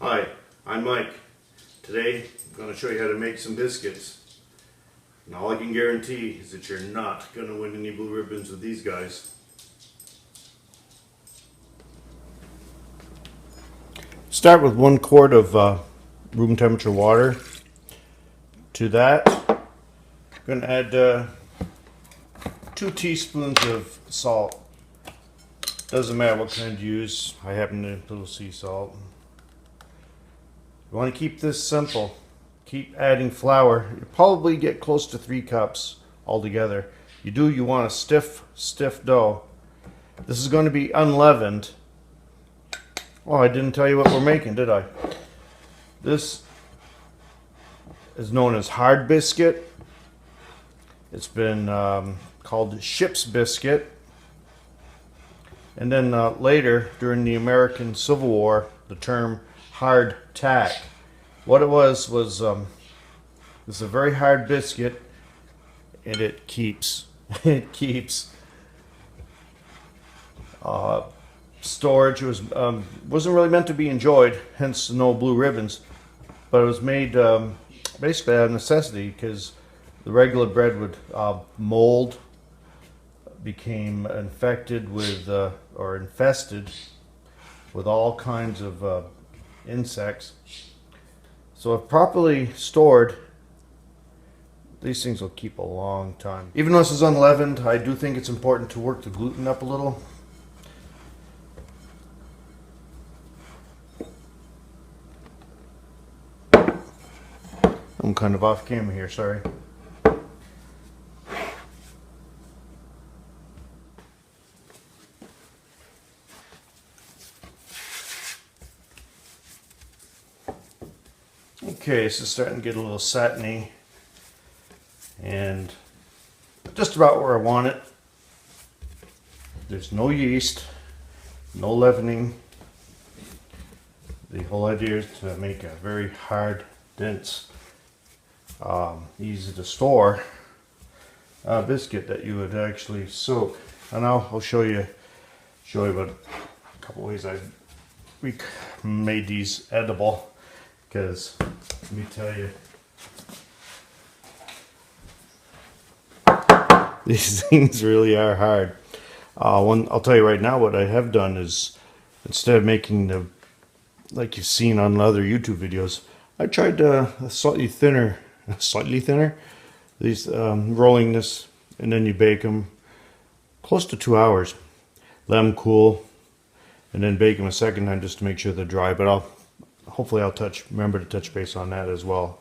Hi, I'm Mike. Today I'm going to show you how to make some biscuits. And all I can guarantee is that you're not going to win any blue ribbons with these guys. Start with 1 quart of room temperature water. To that, I'm going to add 2 teaspoons of salt. Doesn't matter what kind you use. I happen to put a little sea salt. You want to keep this simple. Keep adding flour. You probably get close to 3 cups altogether. You want a stiff dough. This is going to be unleavened. Oh, I didn't tell you what we're making, did I? This is known as hard biscuit. It's been called ship's biscuit. And then later, during the American Civil War, the term hardtack. What it was it's a very hard biscuit, and it keeps storage. It was wasn't really meant to be enjoyed, hence no blue ribbons, but it was made basically out of necessity because the regular bread would mold, became infected with or infested with all kinds of insects. So if properly stored, these things will keep a long time. Even though this is unleavened, I do think it's important to work the gluten up a little. I'm kind of off camera here, sorry. Okay, so it's starting to get a little satiny and just about where I want it. There's no yeast, no leavening. The whole idea is to make a very hard, dense, easy to store biscuit that you would actually soak. And I'll show you about a couple ways we made these edible. Because let me tell you, these things really are hard. I'll tell you right now, what I have done is, instead of making the like you've seen on other YouTube videos, I tried a slightly thinner. These rolling this, and then you bake them close to 2 hours. Let them cool, and then bake them a second time just to make sure they're dry. But hopefully I'll remember to touch base on that as well.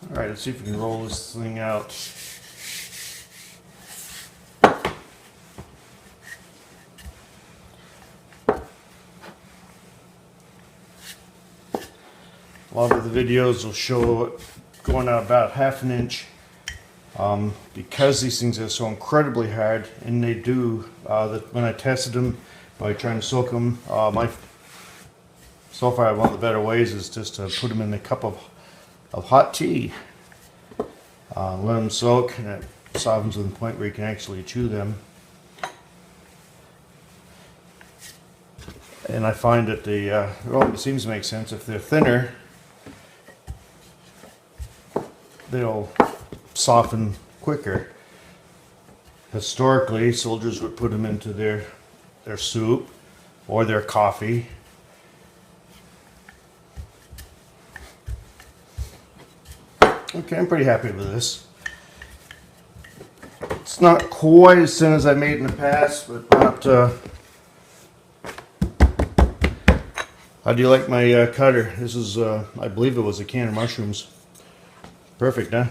Alright, let's see if we can roll this thing out. A lot of the videos will show it going out about 1/2 inch. Because these things are so incredibly hard, and they do, when I tested them by trying to soak them, so far one of the better ways is just to put them in a cup of hot tea. Let them soak, and it softens to the point where you can actually chew them. And I find that it seems to make sense. If they're thinner, they'll soften quicker. Historically, soldiers would put them into their soup or their coffee. Okay, I'm pretty happy with this. It's not quite as thin as I made in the past, but not. How do you like my cutter? This is, I believe it was a can of mushrooms. Perfect, huh?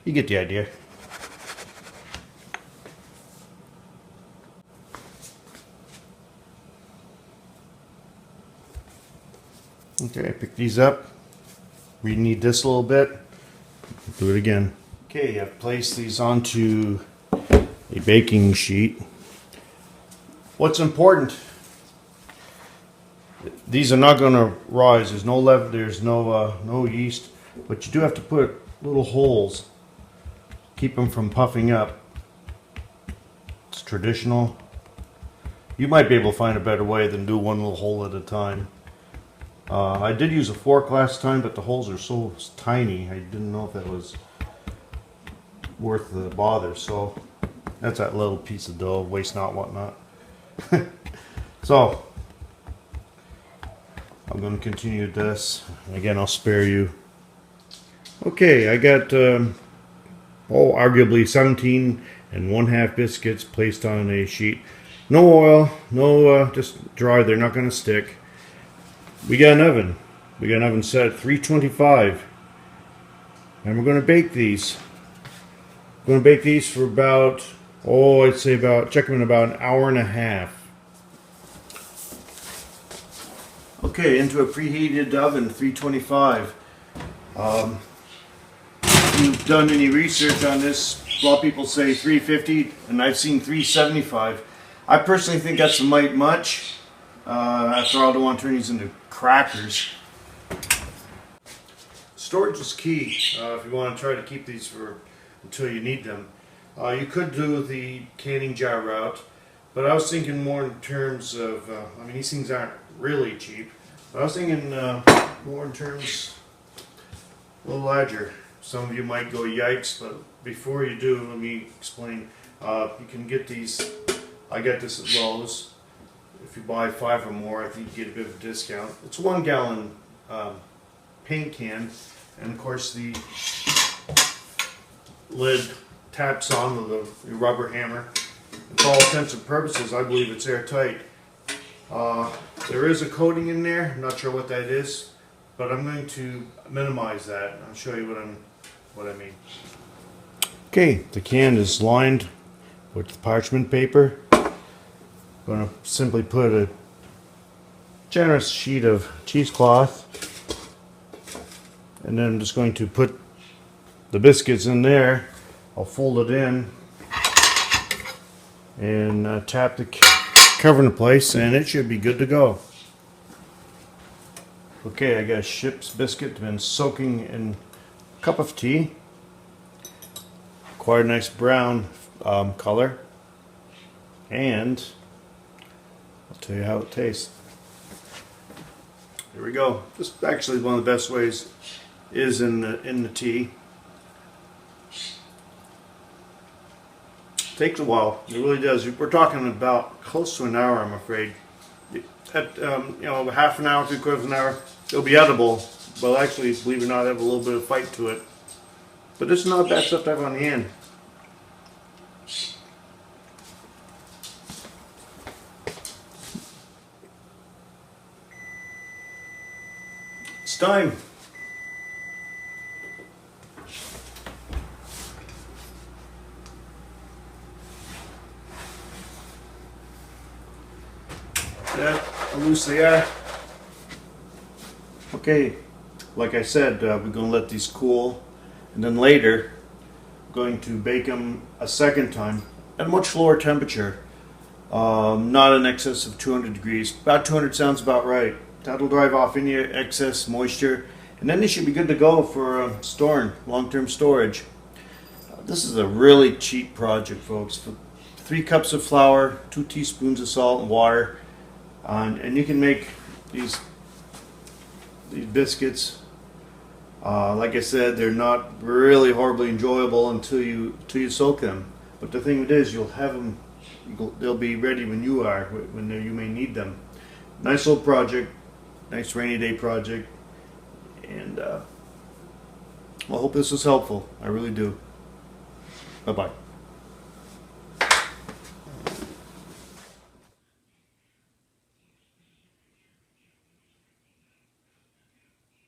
You get the idea. Okay, pick these up. Reknead this a little bit. Do it again. Okay, I've placed these onto a baking sheet. What's important, these are not going to rise. There's no leaven, there's no yeast, but you do have to put little holes, keep them from puffing up. It's traditional. You might be able to find a better way than do one little hole at a time. I did use a fork last time, but the holes are so tiny, I didn't know if that was worth the bother. So that's that little piece of dough, waste not, whatnot. So I'm going to continue this. Again, I'll spare you. Okay, I got arguably 17 1/2 biscuits placed on a sheet. No oil, no, just dry. They're not going to stick. We got an oven. We got an oven set at 325, and we're going to bake these. We're going to bake these for about, I'd say check them in about an hour and a half. Okay, into a preheated oven, 325. If you've done any research on this, a lot of people say 350, and I've seen 375. I personally think that's a mite much. After all, I don't want to turn these into crackers. Storage is key if you want to try to keep these for until you need them. You could do the canning jar route, but I was thinking more in terms of, I mean, these things aren't really cheap, but I was thinking more in terms a little larger. Some of you might go yikes, but before you do, let me explain. You can get these, I got this at Lowe's. If you buy 5 or more, I think you get a bit of a discount. It's a 1 gallon paint can, and of course the lid taps on with a rubber hammer. And for all intents and purposes, I believe it's airtight. There is a coating in there. I'm not sure what that is, but I'm going to minimize that. I'll show you what I mean. Okay, the can is lined with parchment paper. I'm going to simply put a generous sheet of cheesecloth, and then I'm just going to put the biscuits in there. I'll fold it in and tap the cover in place, and it should be good to go. Okay, I got a ship's biscuit, been soaking in a cup of tea. Quite a nice brown color, and I'll tell you how it tastes. Here we go. This is actually one of the best ways is in the tea. Takes a while. It really does. We're talking about close to an hour, I'm afraid. At half an hour, 3/4 of an hour, it'll be edible. But actually, believe it or not, have a little bit of fight to it. But this is not bad stuff to have on the end. It's time. How loose they are. Okay, like I said, we're going to let these cool, and then later we're going to bake them a second time at a much lower temperature, not in excess of 200 degrees. About 200 sounds about right. That'll drive off any excess moisture, and then they should be good to go for storing, long-term storage. This is a really cheap project, folks. For 3 cups of flour, 2 teaspoons of salt and water, and you can make these biscuits. Like I said, they're not really horribly enjoyable until you soak them. But the thing is, you'll have them. They'll be ready when you are, when you may need them. Nice little project, nice rainy day project, and well, I hope this was helpful. I really do. Bye bye.